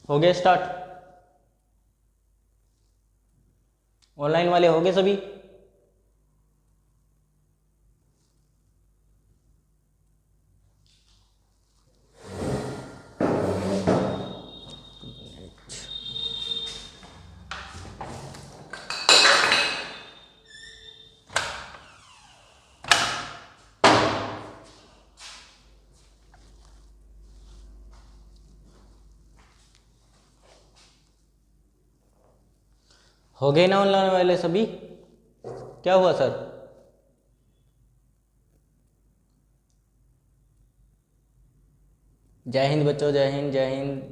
हो गया start? Online वाले हो गए सभी? हो गए ना ऑनलाइन वाले सभी? क्या हुआ सर? जय हिंद बच्चों, जय हिंद जय हिंद।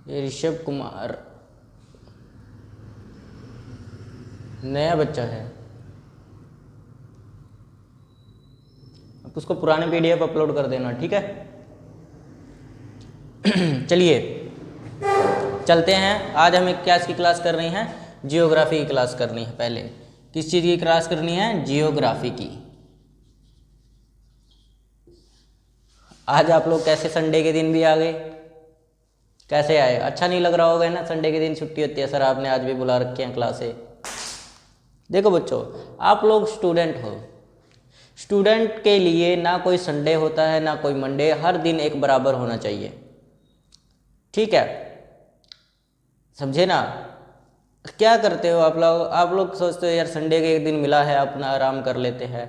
ये ऋषभ कुमार नया बच्चा है। आप उसको पुराने पीडीएफ अपलोड कर देना, ठीक है? चलिए चलते हैं। आज हमें क्या की क्लास कर रही हैं? जियोग्राफी की क्लास करनी है। पहले किस चीज़ की क्लास करनी है? जियोग्राफी की। आज आप लोग कैसे संडे के दिन भी आ गए? कैसे आए? अच्छा नहीं लग रहा होगा ना, संडे के दिन छुट्टी होती है, सर आपने आज भी बुला रखी हैं क्लासे। देखो बच्चों, आप लोग स्टूडेंट हो। स्टूडेंट के लिए ना कोई संडे होता है ना कोई मंडे, हर दिन एक बराबर होना चाहिए, ठीक है? समझे ना? क्या करते हो आप लोग? आप लोग सोचते हो यार संडे के एक दिन मिला है, अपना आराम कर लेते हैं।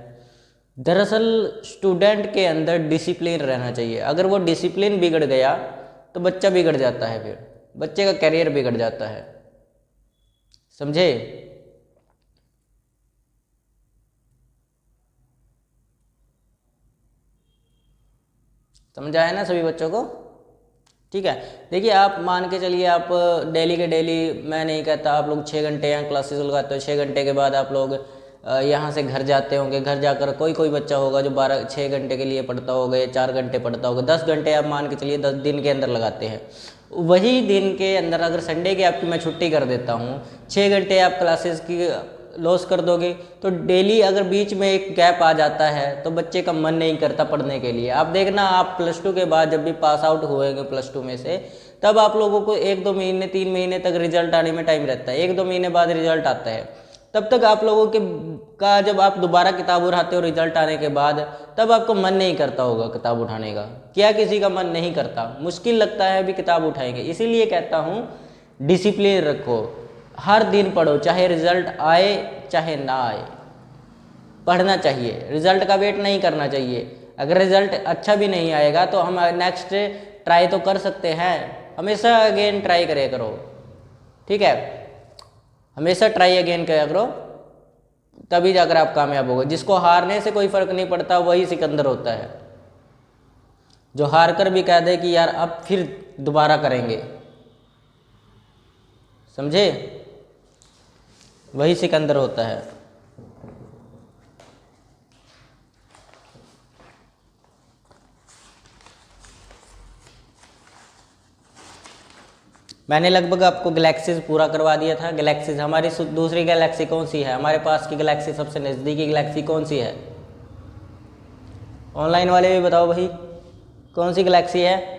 दरअसल स्टूडेंट के अंदर डिसिप्लिन रहना चाहिए। अगर वो डिसिप्लिन बिगड़ गया तो बच्चा बिगड़ जाता है, फिर बच्चे का करियर बिगड़ जाता है। समझे? समझ आया ना सभी बच्चों को? ठीक है। देखिए आप मान के चलिए, आप डेली के डेली, मैं नहीं कहता आप लोग 6 घंटे यहाँ क्लासेस लगाते हो, 6 घंटे के बाद आप लोग यहाँ से घर जाते होंगे। घर जाकर कोई कोई बच्चा होगा जो 6 घंटे के लिए पढ़ता होगा या 4 घंटे पढ़ता होगा। 10 घंटे आप मान के चलिए 10 दिन के अंदर लगाते हैं। वही दिन के अंदर अगर संडे की आपकी मैं छुट्टी कर देता हूँ, 6 घंटे आप क्लासेस की लॉस कर दोगे, तो डेली अगर बीच में एक गैप आ जाता है तो बच्चे का मन नहीं करता पढ़ने के लिए। आप देखना, आप +2 के बाद जब भी पास आउट हुएंगे +2 में से, तब आप लोगों को 1-2 महीने 3 महीने तक रिजल्ट आने में टाइम रहता है। 1-2 महीने बाद रिजल्ट आता है। तब तक आप लोगों के का जब आप दोबारा किताब उठाते हो रिजल्ट आने के बाद, तब आपको मन नहीं करता होगा किताब उठाने का। क्या किसी का मन नहीं करता? मुश्किल लगता है अभी किताब उठाएंगे। इसीलिए कहता हूँ डिसिप्लिन रखो, हर दिन पढ़ो, चाहे रिजल्ट आए चाहे ना आए, पढ़ना चाहिए। रिजल्ट का वेट नहीं करना चाहिए। अगर रिजल्ट अच्छा भी नहीं आएगा तो हम नेक्स्ट ट्राई तो कर सकते हैं। हमेशा अगेन ट्राई करे करो, ठीक है? हमेशा ट्राई अगेन किया करो, तभी जाकर आप कामयाब होगे। जिसको हारने से कोई फर्क नहीं पड़ता वही सिकंदर होता है। जो हार कर भी कह दे कि यार अब फिर दोबारा करेंगे, समझे? वही सिकंदर होता है। मैंने लगभग आपको गैलेक्सीज पूरा करवा दिया था। गैलेक्सीज हमारी दूसरी गैलेक्सी कौन सी है? हमारे पास की गैलेक्सी, सबसे नज़दीकी गैलेक्सी कौन सी है? ऑनलाइन वाले भी बताओ भाई, कौन सी गैलेक्सी है?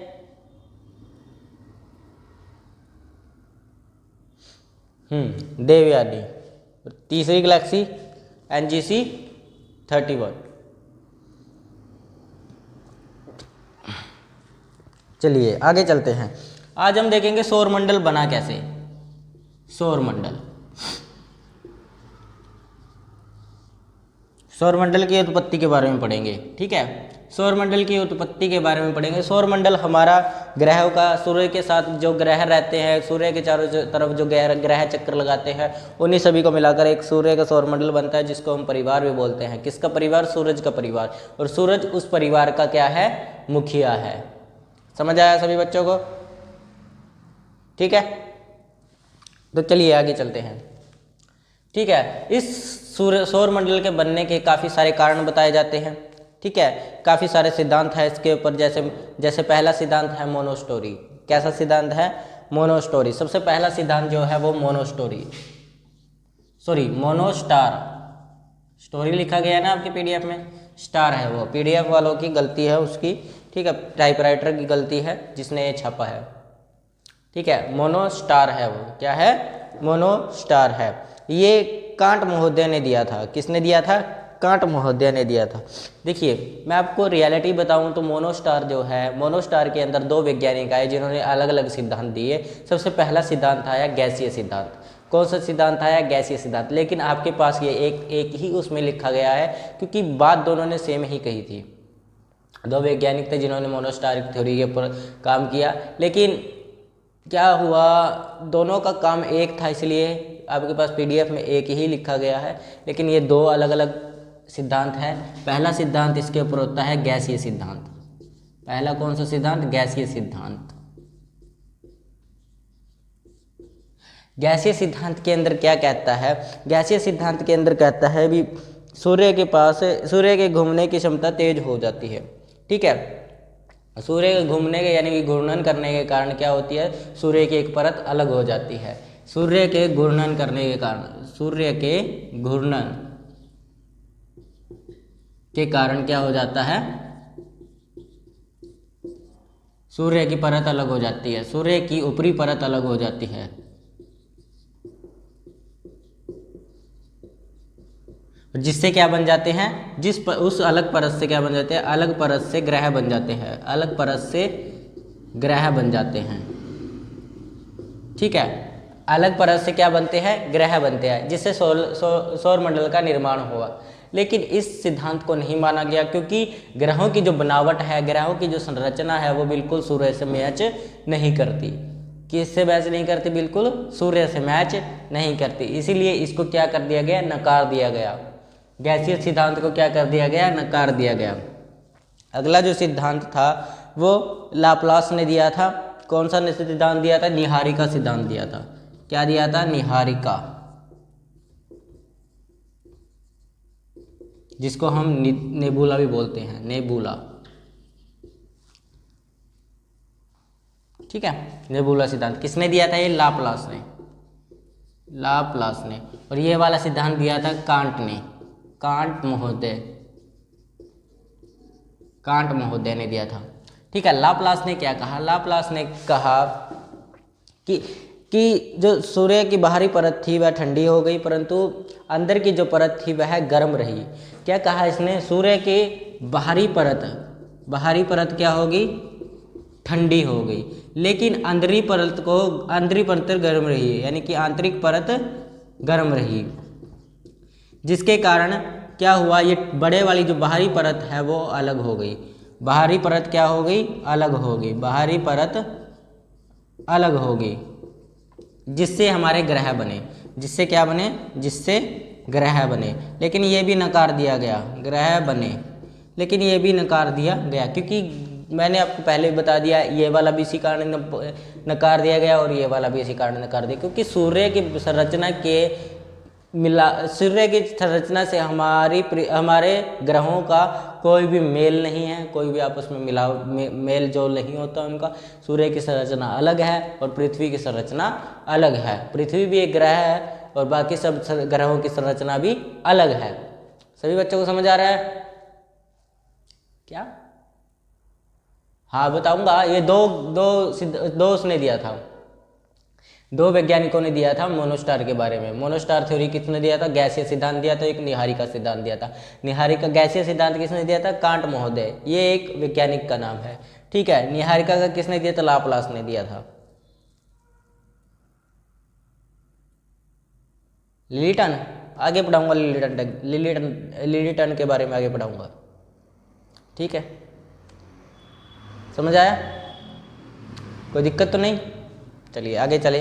देवयानी। तीसरी गैलेक्सी NGC 31। चलिए आगे चलते हैं। आज हम देखेंगे सौरमंडल बना कैसे। सौरमंडल की उत्पत्ति के बारे में पढ़ेंगे, ठीक है? सौरमंडल की उत्पत्ति के बारे में पढ़ेंगे। सौरमंडल हमारा ग्रहों का, सूर्य के साथ जो ग्रह रहते हैं, सूर्य के चारों तरफ जो ग्रह चक्कर लगाते हैं, उन्हीं सभी को मिलाकर एक सूर्य का सौरमंडल बनता है, जिसको हम परिवार भी बोलते हैं। किसका परिवार? सूरज का परिवार। और सूरज उस परिवार का क्या है? मुखिया है। समझ आया सभी बच्चों को? ठीक है, तो चलिए आगे चलते हैं। ठीक है, इस सौरमंडल के बनने के काफ़ी सारे कारण बताए जाते हैं। ठीक है, काफ़ी सारे सिद्धांत हैं इसके ऊपर, जैसे जैसे पहला सिद्धांत है मोनोस्टोरी। कैसा सिद्धांत है? मोनोस्टोरी। सबसे पहला सिद्धांत जो है वो मोनोस्टार। स्टोरी लिखा गया है ना आपके पीडीएफ में, स्टार है वो, पीडीएफ वालों की गलती है उसकी, ठीक है, टाइपराइटर की गलती है जिसने ये छापा है, ठीक है। मोनोस्टार है वो, क्या है? मोनोस्टार है। ये कांट महोदय ने दिया था। किसने दिया था? कांट महोदय ने दिया था। देखिए मैं आपको रियलिटी बताऊं तो मोनोस्टार जो है, मोनोस्टार के अंदर दो वैज्ञानिक आए जिन्होंने अलग अलग सिद्धांत दिए। सबसे पहला सिद्धांत आया गैसीय सिद्धांत। कौन सा सिद्धांत आया? गैसीय सिद्धांत। लेकिन आपके पास ये एक ही उसमें लिखा गया है, क्योंकि बात दोनों ने सेम ही कही थी। दो वैज्ञानिक थे जिन्होंने मोनोस्टारिक थ्योरी के ऊपर काम किया, लेकिन क्या हुआ, दोनों का काम एक था, इसलिए आपके पास पीडीएफ में एक ही लिखा गया है, लेकिन ये दो अलग अलग सिद्धांत है। पहला सिद्धांत इसके ऊपर होता है गैसीय सिद्धांत। पहला कौन सा सिद्धांत? गैसीय सिद्धांत। गैसीय सिद्धांत के अंदर क्या कहता है? गैसीय सिद्धांत के अंदर कहता है भी सूर्य के घूमने की क्षमता तेज हो जाती है, ठीक है। सूर्य के घूमने के यानी कि घूर्णन करने के कारण क्या होती है? सूर्य की एक परत अलग हो जाती है। सूर्य के घूर्णन करने के कारण, सूर्य के घूर्णन के कारण क्या हो जाता है? सूर्य की परत अलग हो जाती है, सूर्य की ऊपरी परत अलग हो जाती है। जिससे क्या बन जाते हैं? उस अलग परत से क्या बन जाते हैं? अलग परत से ग्रह बन जाते हैं, अलग परत से ग्रह बन जाते हैं, ठीक है। अलग परत से क्या बनते हैं? ग्रह बनते हैं, जिससे सौर मंडल का निर्माण हुआ। लेकिन इस सिद्धांत को नहीं माना गया, क्योंकि ग्रहों की जो बनावट है, ग्रहों की जो संरचना है, वो बिल्कुल सूर्य से मैच नहीं करती। किससे मैच नहीं करती? बिल्कुल सूर्य से मैच नहीं करती। इसीलिए इसको क्या कर दिया गया? नकार दिया गया। गैसीय सिद्धांत को क्या कर दिया गया? नकार दिया गया। अगला जो सिद्धांत था वो लाप्लास ने दिया था। कौन सा सिद्धांत दिया था? निहारिका सिद्धांत दिया था। क्या दिया था? निहारिका, जिसको हम नेबुला भी बोलते हैं, नेबुला, ठीक है। नेबुला सिद्धांत किसने दिया था? ये लाप्लास ने, लाप्लास ने। और ये वाला सिद्धांत दिया था कांट ने, कांट महोदय ने दिया था, ठीक है। लाप्लास ने क्या कहा? लाप्लास ने कहा कि जो सूर्य की बाहरी परत थी वह ठंडी हो गई, परंतु अंदर की जो परत थी वह गर्म रही। क्या कहा इसने? सूर्य की बाहरी परत क्या होगी? ठंडी हो गई, लेकिन अंदरी परत गर्म रही, यानी कि आंतरिक परत गर्म रही, जिसके कारण क्या हुआ? ये बड़े वाली जो बाहरी परत है वो अलग हो गई। बाहरी परत क्या हो गई? अलग हो गई। बाहरी परत अलग हो गई, जिससे हमारे ग्रह बने। जिससे क्या बने? जिससे ग्रह बने। लेकिन ये भी नकार दिया गया, ग्रह बने, लेकिन ये भी नकार दिया गया, क्योंकि मैंने आपको पहले बता दिया, ये वाला भी इसी कारण नकार दिया गया और ये वाला भी इसी कारण नकार दिया, क्योंकि सूर्य की संरचना से हमारे ग्रहों का कोई भी मेल नहीं है, कोई भी आपस में मेल जोल नहीं होता उनका। सूर्य की संरचना अलग है और पृथ्वी की संरचना अलग है। पृथ्वी भी एक ग्रह है और बाकी सब ग्रहों की संरचना भी अलग है। सभी बच्चों को समझ आ रहा है क्या? हाँ बताऊंगा। ये दो उसने दिया था, दो वैज्ञानिकों ने दिया था मोनोस्टार के बारे में। मोनोस्टार थ्योरी किसने दिया था? गैसीय सिद्धांत दिया था। एक निहारिका सिद्धांत दिया था। निहारिका गैसीय सिद्धांत किसने दिया था? कांट महोदय, ये एक वैज्ञानिक का नाम है, ठीक है। निहारिका का किसने दिया था? लाप्लास ने दिया था। लिलिटन आगे पढ़ाऊंगा, लिलिटन के बारे में आगे पढ़ाऊंगा, ठीक है। समझ आया? कोई दिक्कत तो नहीं? चलिए आगे चले।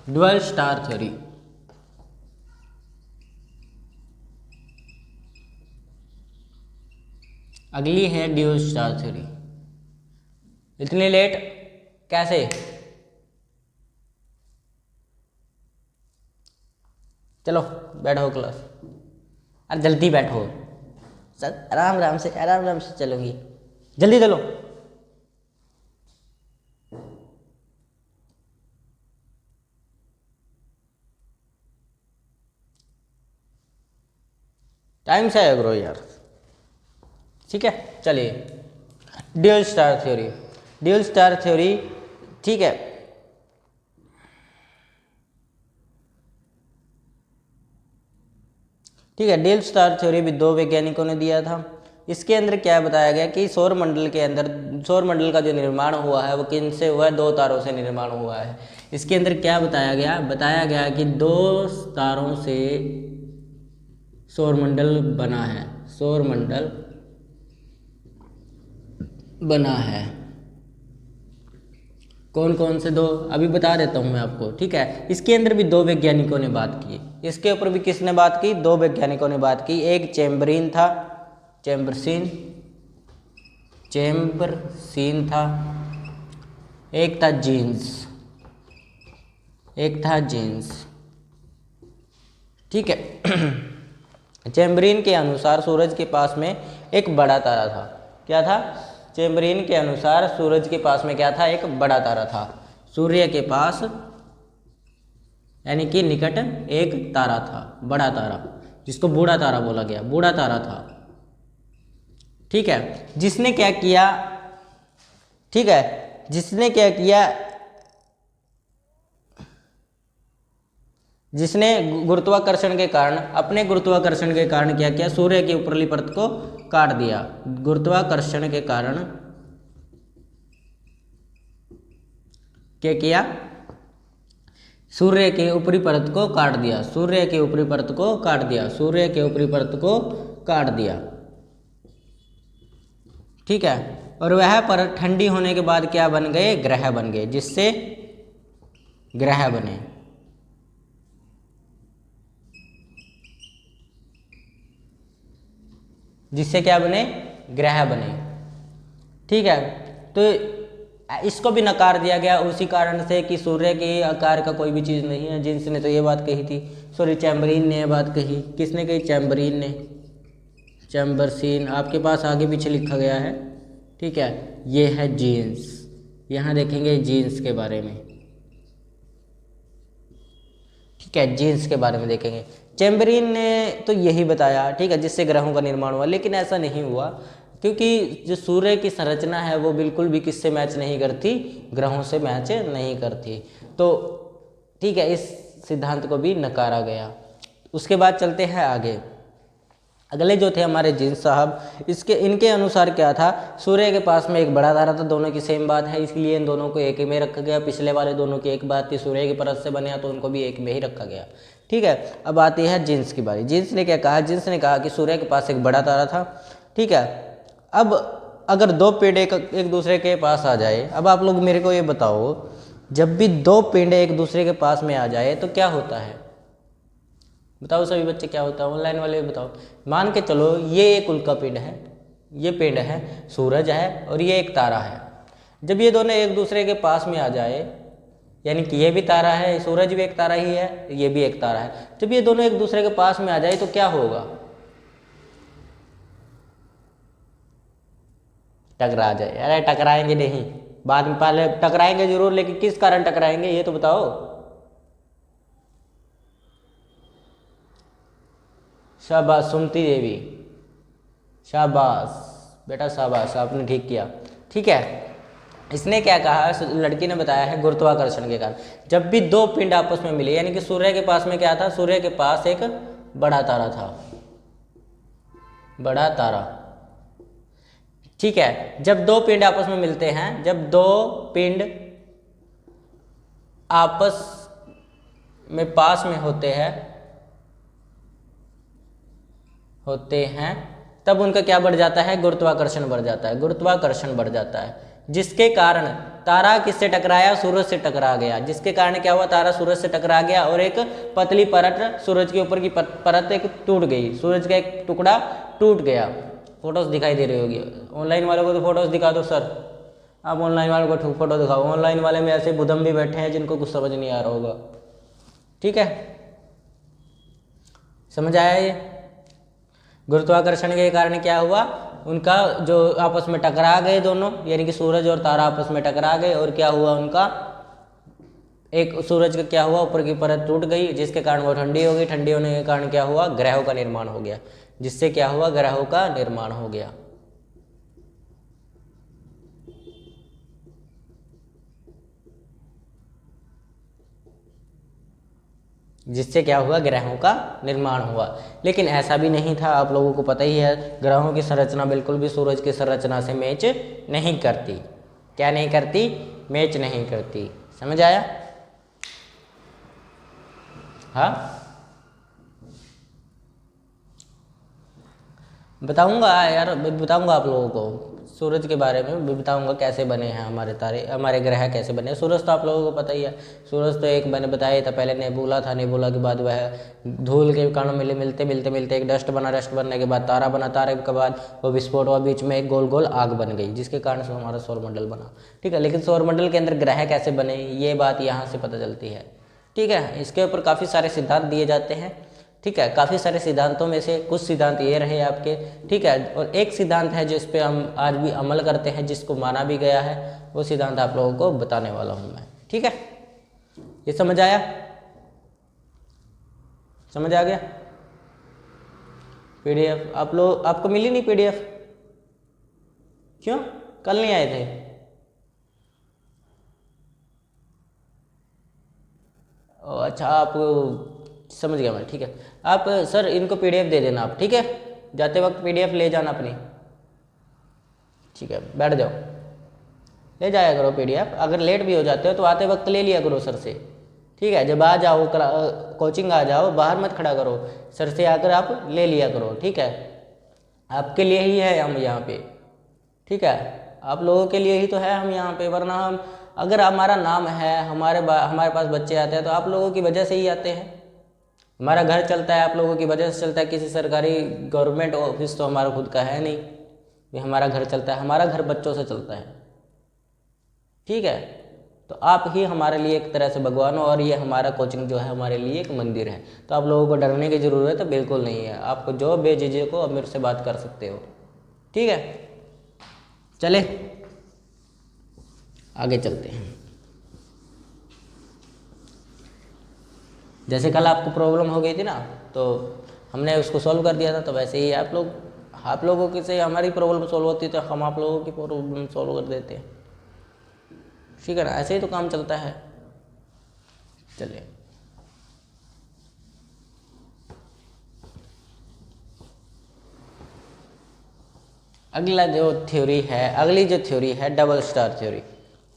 Dual star theory. अगली है ड्यूअल स्टार थ्योरी। इतनी लेट कैसे? चलो बैठो क्लास, अरे जल्दी बैठो सर, आराम आराम से चलूंगी, जल्दी चलो। टाइम से आया करो यार। ठीक है चलिए, dual star theory. Dual star theory, ठीक है, ठीक है। ड्यूअल स्टार थ्योरी भी दो वैज्ञानिकों ने दिया था। इसके अंदर क्या बताया गया कि सौर मंडल के अंदर, सौर मंडल का जो निर्माण हुआ है वो किन से हुआ है? दो तारों से निर्माण हुआ है। इसके अंदर क्या बताया गया? बताया गया कि दो तारों से सौरमंडल बना है, सौरमंडल बना है। कौन कौन से दो? अभी बता देता हूँ मैं आपको, ठीक है। इसके अंदर भी दो वैज्ञानिकों ने बात की, इसके ऊपर भी किसने बात की? दो वैज्ञानिकों ने बात की। एक चैम्बरीन था, चैम्बरसीन था, एक था जीन्स, ठीक है। चैम्बरीन के अनुसार सूरज के पास में एक बड़ा तारा था। क्या था? चैम्बरीन के अनुसार सूरज के पास में क्या था? एक बड़ा तारा था। सूर्य के पास यानी कि निकट एक तारा था, बड़ा तारा, जिसको बूढ़ा तारा बोला गया, बूढ़ा तारा था, ठीक है। जिसने क्या किया? ठीक है, जिसने क्या किया? जिसने गुरुत्वाकर्षण के कारण, अपने गुरुत्वाकर्षण के कारण क्या किया? सूर्य की ऊपरली परत को काट दिया। गुरुत्वाकर्षण के कारण क्या किया? सूर्य के ऊपरी परत को काट दिया, सूर्य के ऊपरी परत को काट दिया, सूर्य के ऊपरी परत को काट दिया, ठीक है। और वह परत ठंडी होने के बाद क्या बन गए? ग्रह बन गए, जिससे ग्रह बने, जिससे क्या बने? ग्रह बने, ठीक है। तो इसको भी नकार दिया गया उसी कारण से कि सूर्य के आकार का कोई भी चीज़ नहीं है। जिन्स ने तो ये बात कही थी, सॉरी चैम्बरीन ने ये बात कही। किसने कही? चैम्बरीन ने। चैम्बरसीन आपके पास आगे पीछे लिखा गया है, ठीक है। ये है जीन्स, यहाँ देखेंगे जीन्स के बारे में, ठीक है, जीन्स के बारे में देखेंगे। चैम्बरीन ने तो यही बताया, ठीक है, जिससे ग्रहों का निर्माण हुआ, लेकिन ऐसा नहीं हुआ, क्योंकि जो सूर्य की संरचना है वो बिल्कुल भी किससे मैच नहीं करती? ग्रहों से मैच नहीं करती। तो ठीक है, इस सिद्धांत को भी नकारा गया। उसके बाद चलते हैं आगे। अगले जो थे हमारे जीन्स साहब, इनके अनुसार क्या था? सूर्य के पास में एक बड़ा तारा था, दोनों की सेम बात है, इसलिए इन दोनों को एक में रखा गया। पिछले वाले दोनों की एक बात थी, सूर्य की परत से बने तो उनको भी एक में ही रखा गया, ठीक है। अब आती है जीन्स की बारी। जीन्स ने क्या कहा? जीन्स ने कहा कि सूर्य के पास एक बड़ा तारा था, ठीक है। अब अगर दो पिंड एक दूसरे के पास आ जाए, अब आप लोग मेरे को ये बताओ, जब भी दो पिंड एक दूसरे के पास में आ जाए तो क्या होता है? बताओ सभी बच्चे, क्या होता है? ऑनलाइन वाले बताओ। मान के चलो ये एक उल्का पिंड है, ये पिंड है, सूरज है, और ये एक तारा है। जब ये दोनों एक दूसरे के पास में आ जाए, यानी कि ये भी तारा है, सूरज भी एक तारा ही है, ये भी एक तारा है, जब ये दोनों एक दूसरे के पास में आ जाए तो क्या होगा? टकरा जाए। अरे टकराएंगे नहीं, बाद में, पहले टकराएंगे जरूर, लेकिन किस कारण टकराएंगे ये तो बताओ। शाबाश सुमति देवी, शाबाश बेटा, शाबाश, आपने ठीक किया, ठीक है। इसने क्या कहा? लड़की ने बताया है गुरुत्वाकर्षण के कारण जब भी दो पिंड आपस में मिले, यानी कि सूर्य के पास में क्या था? सूर्य के पास एक बड़ा तारा था, बड़ा तारा, ठीक है। जब दो पिंड आपस में मिलते हैं, जब दो पिंड आपस में पास में होते हैं तब उनका क्या बढ़ जाता है? गुरुत्वाकर्षण बढ़ जाता है, गुरुत्वाकर्षण बढ़ जाता है, जिसके कारण तारा किससे टकराया, सूरज से टकरा गया। जिसके कारण क्या हुआ, तारा सूरज से टकरा गया और एक पतली परत सूरज के ऊपर की परत एक टूट गई, सूरज का एक टुकड़ा टूट गया। फोटोज दिखाई दे रही होगी, ऑनलाइन वालों को तो फोटोज दिखा दो सर, आप ऑनलाइन वालों को फोटो दिखाओ। ऑनलाइन वाले में ऐसे बुधम भी बैठे हैं जिनको कुछ समझ नहीं आ रहा होगा। ठीक है, समझ आया ये? गुरुत्वाकर्षण के कारण क्या हुआ, उनका जो आपस में टकरा गए दोनों, यानी कि सूरज और तारा आपस में टकरा गए और क्या हुआ, उनका एक सूरज का क्या हुआ, ऊपर की परत टूट गई, जिसके कारण वो ठंडी हो गई। ठंडी होने के कारण क्या हुआ, ग्रहों का निर्माण हो गया। जिससे क्या हुआ, ग्रहों का निर्माण हो गया। जिससे क्या हुआ, ग्रहों का निर्माण हुआ। लेकिन ऐसा भी नहीं था, आप लोगों को पता ही है, ग्रहों की संरचना बिल्कुल भी सूरज की संरचना से मैच नहीं करती। क्या नहीं करती, मैच नहीं करती। समझ आया? हाँ, बताऊंगा यार, बताऊंगा आप लोगों को सूरज के बारे में भी बताऊंगा, कैसे बने हैं हमारे तारे, हमारे ग्रह कैसे बने। सूरज तो आप लोगों को पता ही है, सूरज तो एक मैंने बताया था पहले, नेबुला था। नेबुला के बाद वह धूल के कणों मिलते मिलते एक डस्ट बना, डस्ट बनने के बाद तारा बना, तारे के बाद वो विस्फोट हुआ, बीच में एक गोल गोल आग बन गई, जिसके कारण से हमारा सौरमंडल बना। ठीक है, लेकिन सौरमंडल के अंदर ग्रह कैसे बने, ये बात यहाँ से पता चलती है। ठीक है, इसके ऊपर काफ़ी सारे सिद्धांत दिए जाते हैं। ठीक है, काफ़ी सारे सिद्धांतों में से कुछ सिद्धांत ये रहे आपके। ठीक है, और एक सिद्धांत है जिस पे हम आज भी अमल करते हैं, जिसको माना भी गया है, वो सिद्धांत आप लोगों को बताने वाला हूँ मैं। ठीक है, ये समझ आया? समझ आ गया? पीडीएफ आप लोग, आपको मिली नहीं पीडीएफ? क्यों, कल नहीं आए थे? अच्छा, आप समझ गया मैं। ठीक है, आप सर इनको पीडीएफ दे देना आप। ठीक है, जाते वक्त पीडीएफ ले जाना अपनी। ठीक है, बैठ जाओ, ले जाया करो पीडीएफ। अगर लेट भी हो जाते हो तो आते वक्त ले लिया करो सर से। ठीक है, जब आ जाओ कोचिंग आ जाओ, बाहर मत खड़ा करो, सर से आकर आप ले लिया करो। ठीक है, आपके लिए ही है हम यहाँ पे। ठीक है, आप लोगों के लिए ही तो है हम यहाँ पे, वरना हम, अगर हमारा नाम है, हमारे पास बच्चे आते हैं तो आप लोगों की वजह से ही आते हैं। हमारा घर चलता है आप लोगों की वजह से चलता है। किसी सरकारी गवर्नमेंट ऑफिस तो हमारा खुद का है नहीं, ये हमारा घर चलता है, हमारा घर बच्चों से चलता है। ठीक है, तो आप ही हमारे लिए एक तरह से भगवान हो, और ये हमारा कोचिंग जो है हमारे लिए एक मंदिर है। तो आप लोगों को डरने की ज़रूरत है बिल्कुल नहीं है। आपको जो बेझिझक हो, आप मेरे से बात कर सकते हो। ठीक है, चले आगे चलते हैं। जैसे कल आपको प्रॉब्लम हो गई थी ना, तो हमने उसको सॉल्व कर दिया था, तो वैसे ही आप लोगों के से हमारी प्रॉब्लम सॉल्व होती तो हम आप लोगों की प्रॉब्लम सॉल्व कर देते हैं। ठीक है ना, ऐसे ही तो काम चलता है। चलिए, अगली जो थ्योरी है डबल स्टार थ्योरी।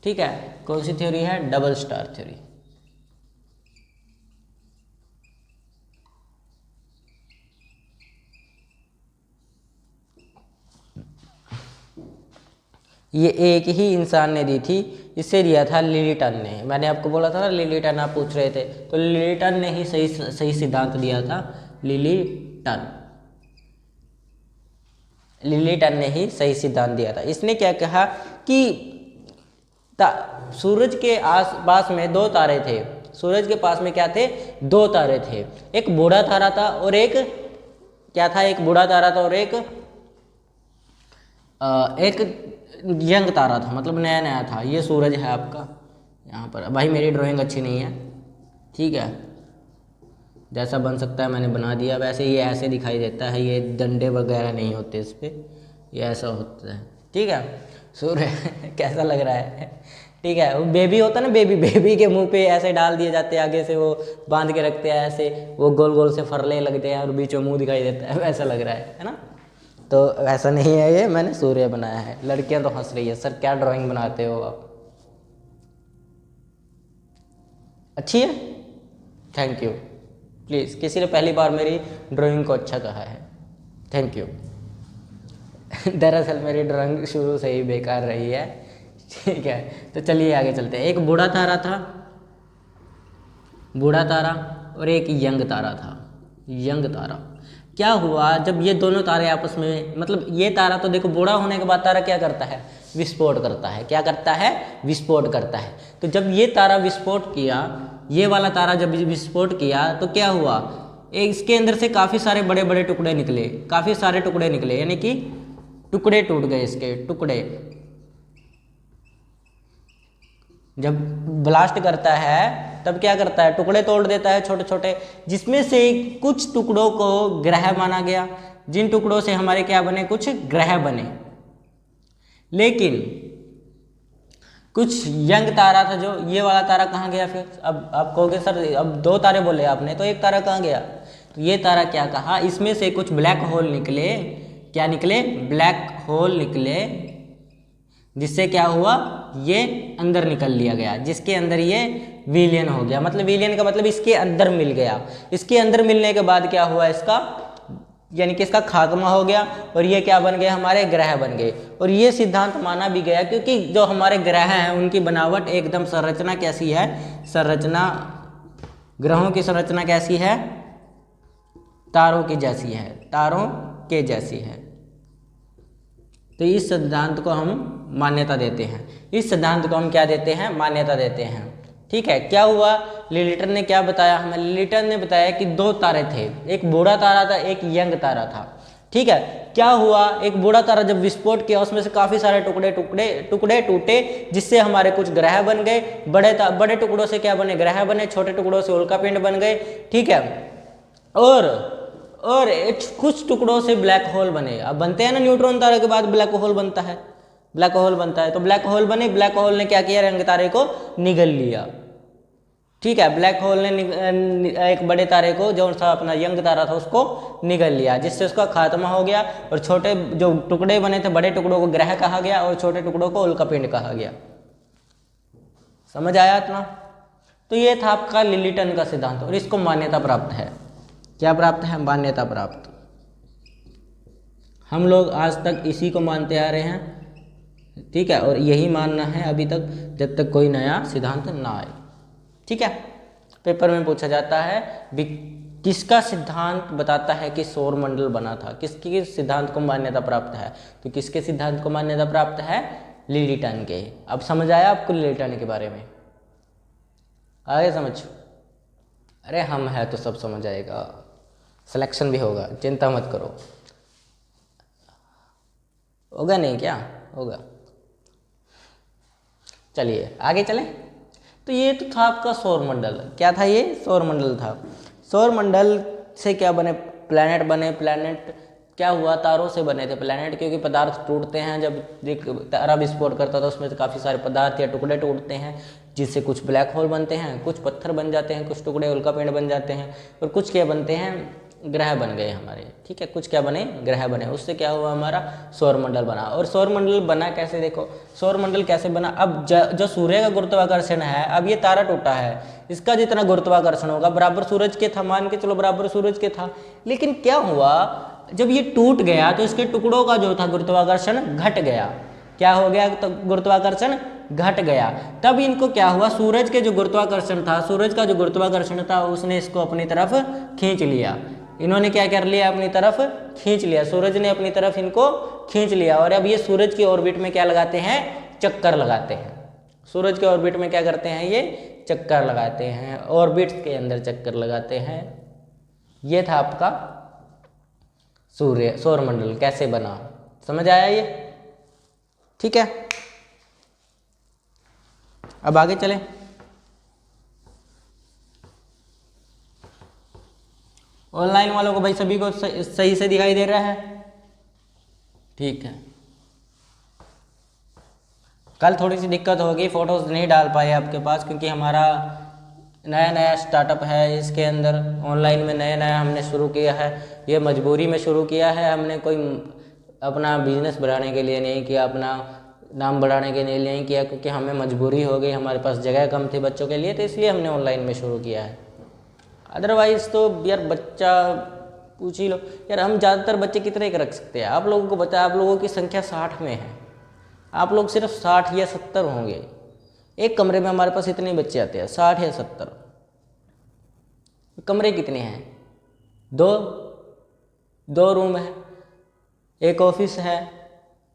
ठीक है, कौन सी थ्योरी है? Double star theory. ये एक ही इंसान ने दी थी, इसे दिया था लिलीटन ने। मैंने आपको बोला था ना, लिलीटन आप पूछ रहे थे, तो लिलीटन ने ही सही सिद्धांत दिया था। लिलीटन ने ही सही सिद्धांत दिया था। इसने क्या कहा कि सूरज के आसपास में दो तारे थे। सूरज के पास में क्या थे? दो तारे थे। एक बूढ़ा तारा था और एक क्या था? एक बूढ़ा तारा था और एक यंग तारा था, मतलब नया नया था। ये सूरज है आपका यहाँ पर। भाई मेरी ड्राइंग अच्छी नहीं है, ठीक है, जैसा बन सकता है मैंने बना दिया। वैसे ये ऐसे दिखाई देता है, ये डंडे वगैरह नहीं होते इस पर, ये ऐसा होता है। ठीक है, सूर्य कैसा लग रहा है? ठीक है, वो बेबी होता है ना, बेबी के मुंह पे ऐसे डाल दिए जाते हैं, आगे से वो बांध के रखते हैं ऐसे, वो गोल गोल से फरले लगते हैं और बीच में मुंह दिखाई देता है, वैसा लग रहा है ना? तो ऐसा नहीं है, ये मैंने सूर्य बनाया है। लड़कियां तो हंस रही है, सर क्या ड्राइंग बनाते हो आप? अच्छी है, थैंक यू। प्लीज़, किसी ने पहली बार मेरी ड्राइंग को अच्छा कहा है, थैंक यू। दरअसल मेरी ड्राइंग शुरू से ही बेकार रही है, ठीक है, तो चलिए आगे चलते हैं। एक बूढ़ा तारा था, बूढ़ा तारा, और एक यंग तारा था, यंग तारा। क्या हुआ जब ये दोनों तारे आपस में, मतलब ये तारा तो देखो बूढ़ा होने के बाद तारा क्या करता है, विस्फोट करता है। क्या करता है, विस्फोट करता है। तो जब ये तारा विस्फोट किया, ये वाला तारा जब विस्फोट किया तो क्या हुआ, इसके अंदर से काफ़ी सारे बड़े बड़े टुकड़े निकले, काफ़ी सारे टुकड़े निकले, यानी कि टुकड़े टूट गए, इसके टुकड़े। जब ब्लास्ट करता है तब क्या करता है, टुकड़े तोड़ देता है छोटे छोटे, जिसमें से कुछ टुकड़ों को ग्रह माना गया, जिन टुकड़ों से हमारे क्या बने, कुछ ग्रह बने। लेकिन कुछ यंग तारा था, जो ये वाला तारा कहाँ गया फिर। अब आप कहोगे सर अब दो तारे बोले आपने, तो एक तारा कहाँ गया। तो ये तारा क्या कहा, इसमें से कुछ ब्लैक होल निकले। क्या निकले, ब्लैक होल निकले, जिससे क्या हुआ, ये अंदर निकल लिया गया, जिसके अंदर ये विलीन हो गया। मतलब विलीन का मतलब इसके अंदर मिल गया। इसके अंदर मिलने के बाद क्या हुआ, इसका यानी कि इसका खात्मा हो गया, और ये क्या बन गए, हमारे ग्रह बन गए। और ये सिद्धांत माना भी गया, क्योंकि जो हमारे ग्रह हैं उनकी बनावट एकदम, संरचना कैसी है, संरचना ग्रहों की संरचना कैसी है, तारों की जैसी है, तारों के जैसी है। तो इस सिद्धांत को हम मान्यता देते हैं, इस सिद्धांत को हम क्या देते हैं, मान्यता देते हैं। ठीक है, क्या हुआ, लिलिटन ने क्या बताया हमें, लिलिटन ने बताया कि दो तारे थे, एक बूढ़ा तारा था, एक यंग तारा था। ठीक है, क्या हुआ, एक बूढ़ा तारा जब विस्फोट किया, उसमें से काफ़ी सारे टुकड़े टूटे, जिससे हमारे कुछ ग्रह बन गए। बड़े टुकड़ों से क्या बने, ग्रह बने, छोटे टुकड़ों से उल्कापिंड बन गए। ठीक है, और कुछ टुकड़ों से ब्लैक होल बने। अब बनते हैं ना, न्यूट्रॉन तारे के बाद ब्लैक होल बनता है, ब्लैक होल बनता है। तो ब्लैक होल बने, ब्लैक होल ने क्या किया, यंग तारे को निगल लिया। ठीक है, ब्लैक होल ने एक बड़े तारे को, जो सा अपना यंग तारा था, उसको निगल लिया, जिससे उसका खात्मा हो गया। और छोटे जो टुकड़े बने थे, बड़े टुकड़ों को ग्रह कहा गया, और छोटे टुकड़ों को उल्कापिंड कहा गया। समझ आया इतना। तो ये था आपका लिलिटन का सिद्धांत, और इसको मान्यता प्राप्त है। क्या प्राप्त है, मान्यता प्राप्त। हम लोग आज तक इसी को मानते आ रहे हैं। ठीक है, और यही मानना है अभी तक, जब तक कोई नया सिद्धांत ना आए। ठीक है, पेपर में पूछा जाता है किसका सिद्धांत बताता है कि सौर मंडल बना था, किसके सिद्धांत को मान्यता प्राप्त है। तो किसके सिद्धांत को मान्यता प्राप्त है, लिलिटन के। अब समझ आया आपको लिलिटन के बारे में, आगे समझ। अरे हम है तो सब समझ आएगा, सिलेक्शन भी होगा, चिंता मत करो। होगा नहीं क्या, होगा। चलिए आगे चलें। तो ये तो था आपका सौर मंडल। क्या था ये, सौर मंडल था। सौर मंडल से क्या बने, प्लैनेट बने। प्लैनेट क्या हुआ, तारों से बने थे प्लैनेट, क्योंकि पदार्थ टूटते हैं। जब एक तारा विस्फोट करता था, उसमें से काफ़ी सारे पदार्थ या टुकड़े टूटते हैं, जिससे कुछ ब्लैक होल बनते हैं, कुछ पत्थर बन जाते हैं, कुछ टुकड़े उल्कापिंड बन जाते हैं, और कुछ क्या बनते हैं, ग्रह बन गए हमारे। ठीक है, कुछ क्या बने, ग्रह बने। उससे क्या हुआ, हमारा सौरमंडल बना। और सौरमंडल बना कैसे, देखो सौरमंडल कैसे बना। अब जो सूर्य का गुरुत्वाकर्षण है, अब ये तारा टूटा है, इसका जितना गुरुत्वाकर्षण होगा बराबर सूरज के था, मान के चलो बराबर सूरज के था। लेकिन क्या हुआ, जब ये टूट गया तो इसके टुकड़ों का जो था गुरुत्वाकर्षण घट गया। क्या हो गया, तो गुरुत्वाकर्षण घट गया। तब इनको क्या हुआ, सूरज के जो गुरुत्वाकर्षण था, सूरज का जो गुरुत्वाकर्षण था, उसने इसको अपनी तरफ खींच लिया। इन्होंने क्या कर लिया, अपनी तरफ खींच लिया, सूरज ने अपनी तरफ इनको खींच लिया। और अब ये सूरज की ऑर्बिट में क्या लगाते हैं, चक्कर लगाते हैं। सूरज के ऑर्बिट में क्या करते हैं, ये चक्कर लगाते हैं, ऑर्बिट्स के अंदर चक्कर लगाते हैं। ये था आपका सौरमंडल कैसे बना, समझ आया ये। ठीक है, अब आगे चलें। ऑनलाइन वालों को भाई सभी को सही से दिखाई दे रहा है, ठीक है। कल थोड़ी सी दिक्कत होगी, फ़ोटोज़ नहीं डाल पाए आपके पास, क्योंकि हमारा नया स्टार्टअप है। इसके अंदर ऑनलाइन में नया हमने शुरू किया है। ये मजबूरी में शुरू किया है हमने, कोई अपना बिजनेस बढ़ाने के लिए नहीं किया, अपना नाम बढ़ाने के लिए नहीं किया, क्योंकि हमें मजबूरी हो गई, हमारे पास जगह कम थी बच्चों के लिए, तो इसलिए हमने ऑनलाइन में शुरू किया है। अदरवाइज़ तो यार बच्चा पूछ ही लो यार, हम ज़्यादातर बच्चे कितने के रख सकते हैं। आप लोगों को पता है, आप लोगों की संख्या 60 में है, आप लोग सिर्फ 60 या 70 होंगे। एक कमरे में हमारे पास इतने बच्चे आते हैं, 60 या 70। कमरे कितने हैं? दो रूम है, एक ऑफिस है,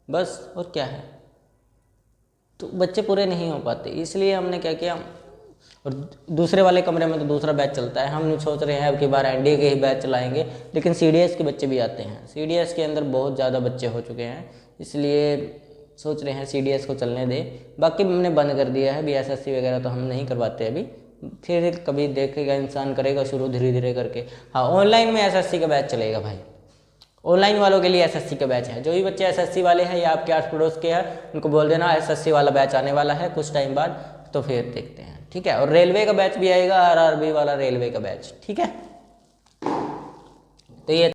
बस, और क्या है। तो बच्चे पूरे नहीं हो पाते, इसलिए हमने क्या किया, और दूसरे वाले कमरे में तो दूसरा बैच चलता है। हम सोच रहे हैं अब की बार एनडीए के ही बैच चलाएंगे, लेकिन सीडीएस के बच्चे भी आते हैं। सीडीएस के अंदर बहुत ज़्यादा बच्चे हो चुके हैं, इसलिए सोच रहे हैं सीडीएस को चलने दें। बाकी हमने बंद कर दिया है, बीएसएससी वगैरह तो हम नहीं करवाते अभी, फिर कभी देखेगा इंसान, करेगा शुरू धीरे धीरे करके। हाँ, ऑनलाइन में एसएससी का बैच चलेगा भाई, ऑनलाइन वालों के लिए एसएससी का बैच है। जो भी बच्चे एसएससी वाले हैं या आपके आस पड़ोस के हैं, उनको बोल देना एसएससी वाला बैच आने वाला है कुछ टाइम बाद, तो फिर देखते हैं, ठीक है। और रेलवे का बैच भी आएगा, आरआरबी वाला रेलवे का बैच, ठीक है। तो ये